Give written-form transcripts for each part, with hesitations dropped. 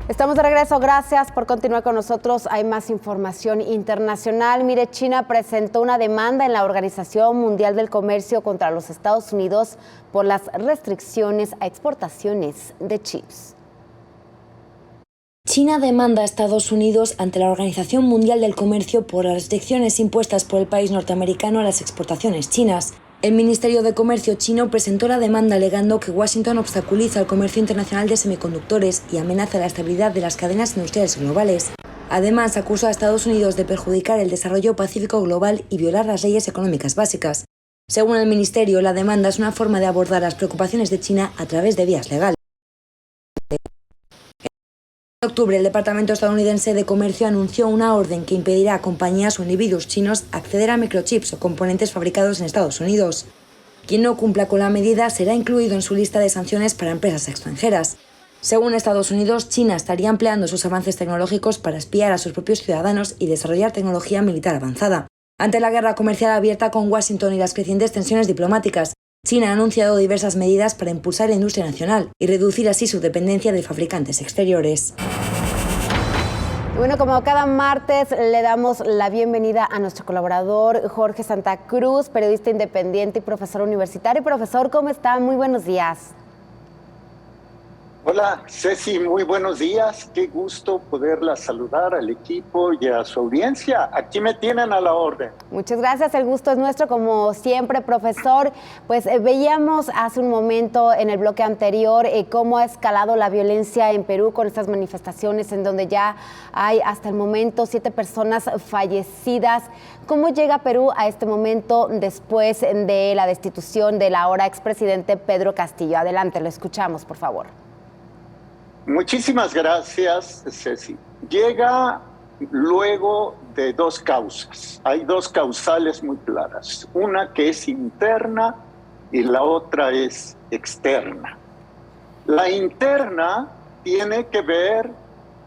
Estamos de regreso, gracias por continuar con nosotros. Hay más información internacional. Mire, China presentó una demanda en la Organización Mundial del Comercio contra los Estados Unidos por las restricciones a exportaciones de chips. China demanda a Estados Unidos ante la Organización Mundial del Comercio por las restricciones impuestas por el país norteamericano a las exportaciones chinas. El Ministerio de Comercio chino presentó la demanda alegando que Washington obstaculiza el comercio internacional de semiconductores y amenaza la estabilidad de las cadenas industriales globales. Además, acusó a Estados Unidos de perjudicar el desarrollo pacífico global y violar las leyes económicas básicas. Según el Ministerio, la demanda es una forma de abordar las preocupaciones de China a través de vías legales. En octubre, el Departamento estadounidense de Comercio anunció una orden que impedirá a compañías o individuos chinos acceder a microchips o componentes fabricados en Estados Unidos. Quien no cumpla con la medida será incluido en su lista de sanciones para empresas extranjeras. Según Estados Unidos, China estaría empleando sus avances tecnológicos para espiar a sus propios ciudadanos y desarrollar tecnología militar avanzada. Ante la guerra comercial abierta con Washington y las crecientes tensiones diplomáticas, China ha anunciado diversas medidas para impulsar la industria nacional y reducir así su dependencia de fabricantes exteriores. Bueno, como cada martes, le damos la bienvenida a nuestro colaborador Jorge Santa Cruz, periodista independiente y profesor universitario. Profesor, ¿cómo está? Muy buenos días. Hola, Ceci, muy buenos días. Qué gusto poderla saludar al equipo y a su audiencia. Aquí me tienen a la orden. Muchas gracias, el gusto es nuestro, como siempre, profesor. Pues veíamos hace un momento en el bloque anterior cómo ha escalado la violencia en Perú con estas manifestaciones en donde ya hay hasta el momento 7 personas fallecidas. ¿Cómo llega Perú a este momento después de la destitución del ahora expresidente Pedro Castillo? Adelante, lo escuchamos, por favor. Muchísimas gracias, Ceci. Llega luego de 2 causas. Hay 2 causales muy claras. Una que es interna y la otra es externa. La interna tiene que ver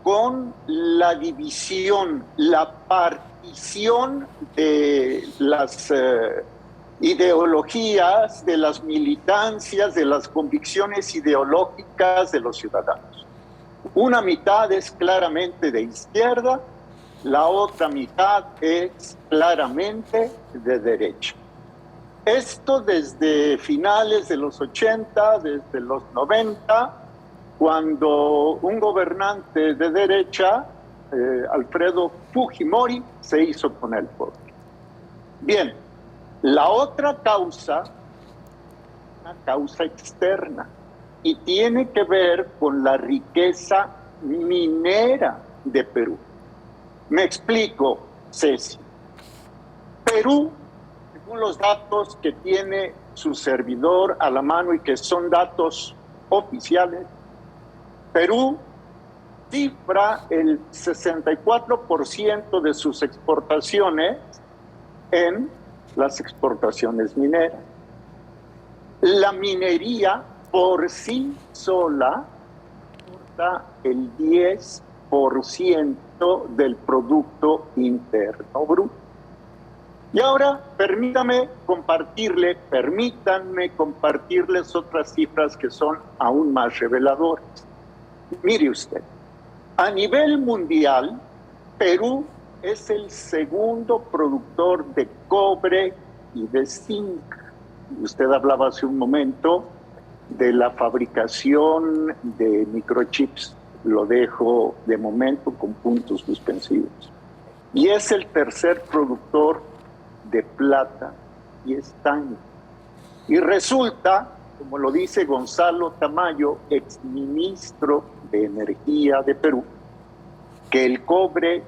con la división, la partición de las ideologías, de las militancias, de las convicciones ideológicas de los ciudadanos. Una mitad es claramente de izquierda, la otra mitad es claramente de derecha. Esto desde finales de los 80, desde los 90, cuando un gobernante de derecha, Alfredo Fujimori, se hizo con el poder. Bien, la otra causa, una causa externa, y tiene que ver con la riqueza minera de Perú. Me explico, Ceci. Perú, según los datos que tiene su servidor a la mano y que son datos oficiales, Perú cifra el 64% de sus exportaciones en las exportaciones mineras. La minería por sí sola aporta el 10% del Producto Interno Bruto. Y ahora permítanme compartirles otras cifras que son aún más reveladoras. Mire usted, a nivel mundial, Perú es el segundo productor de cobre y de zinc. Usted hablaba hace un momento de la fabricación de microchips. Lo dejo de momento con puntos suspensivos. Y es el tercer productor de plata y estaño. Y resulta, como lo dice Gonzalo Tamayo, exministro de Energía de Perú, que el cobre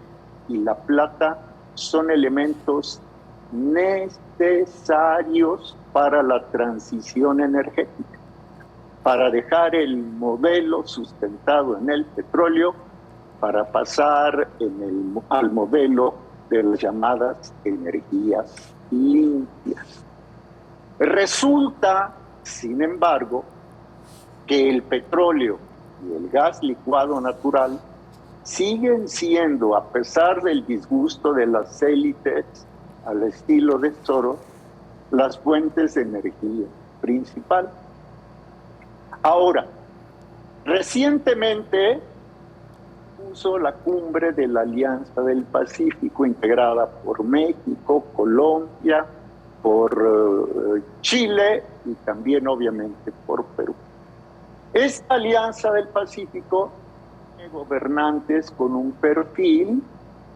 y la plata son elementos necesarios para la transición energética, para dejar el modelo sustentado en el petróleo, para pasar al modelo de las llamadas energías limpias. Resulta, sin embargo, que el petróleo y el gas licuado natural siguen siendo, a pesar del disgusto de las élites al estilo de Soros, las fuentes de energía principal. Ahora, recientemente puso la cumbre de la Alianza del Pacífico, integrada por México, Colombia, por Chile y también obviamente por Perú. Esta Alianza del Pacífico tiene gobernantes con un perfil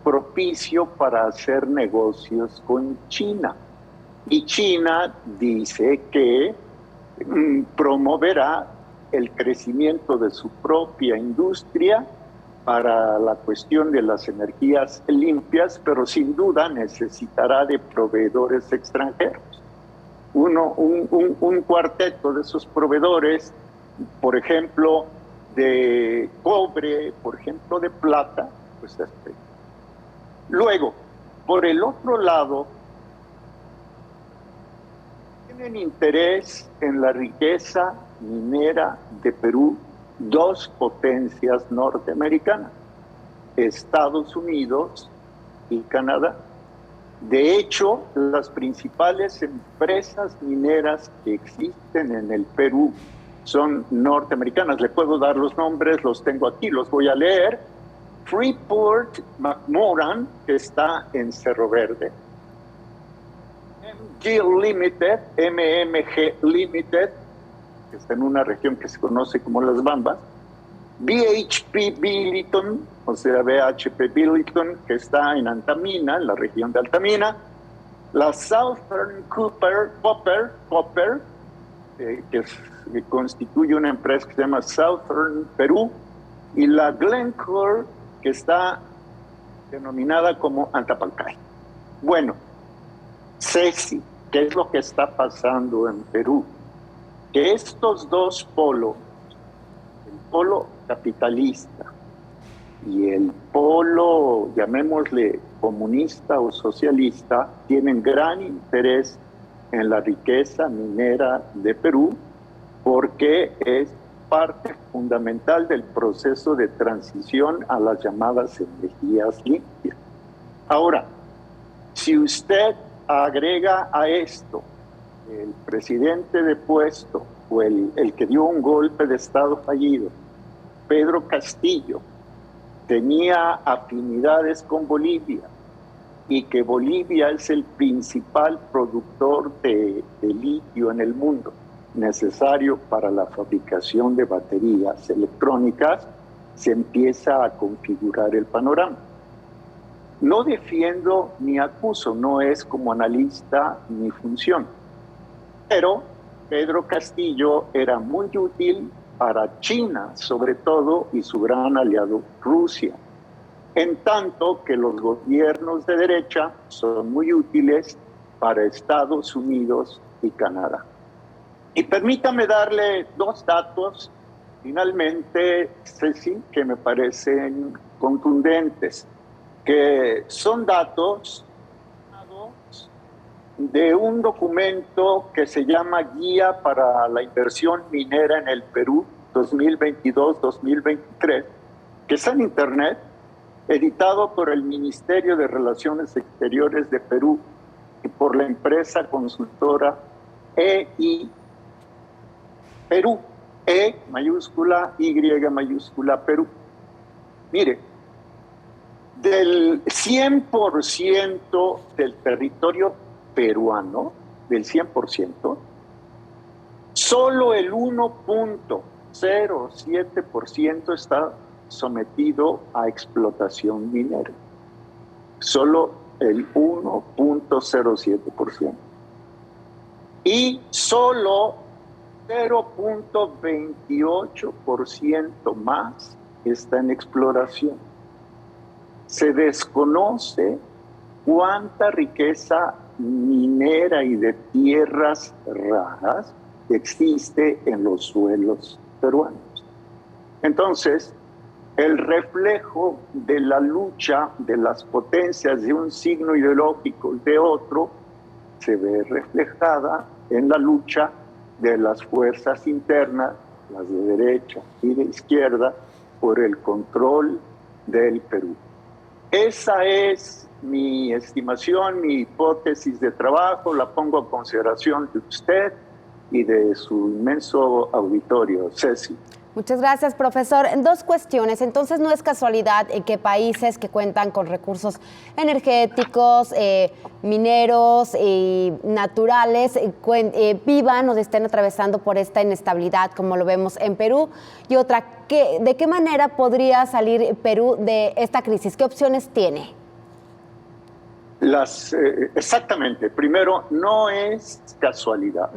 propicio para hacer negocios con China. Y China dice que promoverá el crecimiento de su propia industria para la cuestión de las energías limpias, pero sin duda necesitará de proveedores extranjeros. Un cuarteto de esos proveedores, por ejemplo, de cobre, por ejemplo, de plata, pues luego, por el otro lado, tienen interés en la riqueza minera de Perú dos potencias norteamericanas, Estados Unidos y Canadá. De hecho, las principales empresas mineras que existen en el Perú son norteamericanas. Le puedo dar los nombres, los tengo aquí, los voy a leer. Freeport-McMoRan, que está en Cerro Verde. MG Limited, MMG Limited, que está en una región que se conoce como Las Bambas. BHP Billiton, o sea, BHP Billiton, que está en Antamina, en la región de Altamina. La Southern Copper, que constituye una empresa que se llama Southern Perú. Y la Glencore, que está denominada como Antapalcay. Bueno, Ceci, ¿qué es lo que está pasando en Perú? Que estos dos polos, el polo capitalista y el polo, llamémosle comunista o socialista, tienen gran interés en la riqueza minera de Perú porque es parte fundamental del proceso de transición a las llamadas energías limpias. Ahora, si usted agrega a esto el presidente depuesto o el que dio un golpe de Estado fallido, Pedro Castillo, tenía afinidades con Bolivia y que Bolivia es el principal productor de litio en el mundo, necesario para la fabricación de baterías electrónicas, se empieza a configurar el panorama. No defiendo ni acuso, no es como analista mi función, pero Pedro Castillo era muy útil para China, sobre todo, y su gran aliado Rusia, en tanto que los gobiernos de derecha son muy útiles para Estados Unidos y Canadá. Y permítame darle dos datos, finalmente, Ceci, que me parecen contundentes, que son datos de un documento que se llama Guía para la Inversión Minera en el Perú 2022-2023, que está en Internet, editado por el Ministerio de Relaciones Exteriores de Perú y por la empresa consultora EI Perú, E mayúscula, Y mayúscula, Perú. Mire, del 100% del territorio peruano, del 100%, solo el 1.07% está sometido a explotación minera. Solo el 1.07%. Y solo 0.28% más está en exploración. Se desconoce cuánta riqueza minera y de tierras raras existe en los suelos peruanos. Entonces, el reflejo de la lucha de las potencias de un signo ideológico y de otro se ve reflejada en la lucha de las fuerzas internas, las de derecha y de izquierda, por el control del Perú. Esa es mi estimación, mi hipótesis de trabajo, la pongo a consideración de usted y de su inmenso auditorio. Ceci. Muchas gracias, profesor. Dos cuestiones. Entonces, no es casualidad que países que cuentan con recursos energéticos, mineros y naturales vivan o estén atravesando por esta inestabilidad, como lo vemos en Perú. Y otra, ¿de qué manera podría salir Perú de esta crisis? ¿Qué opciones tiene? Exactamente. Primero, no es casualidad.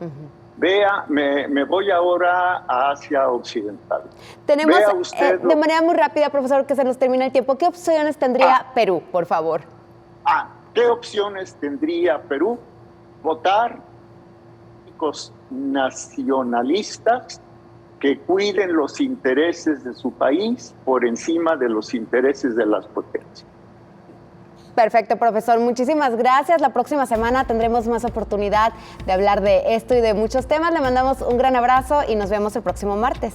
Vea, me voy ahora a Asia Occidental. Tenemos, de manera muy rápida, profesor, que se nos termina el tiempo. ¿Qué opciones tendría Perú, por favor? ¿Qué opciones tendría Perú? Votar políticos nacionalistas que cuiden los intereses de su país por encima de los intereses de las potencias. Perfecto, profesor. Muchísimas gracias. La próxima semana tendremos más oportunidad de hablar de esto y de muchos temas. Le mandamos un gran abrazo y nos vemos el próximo martes.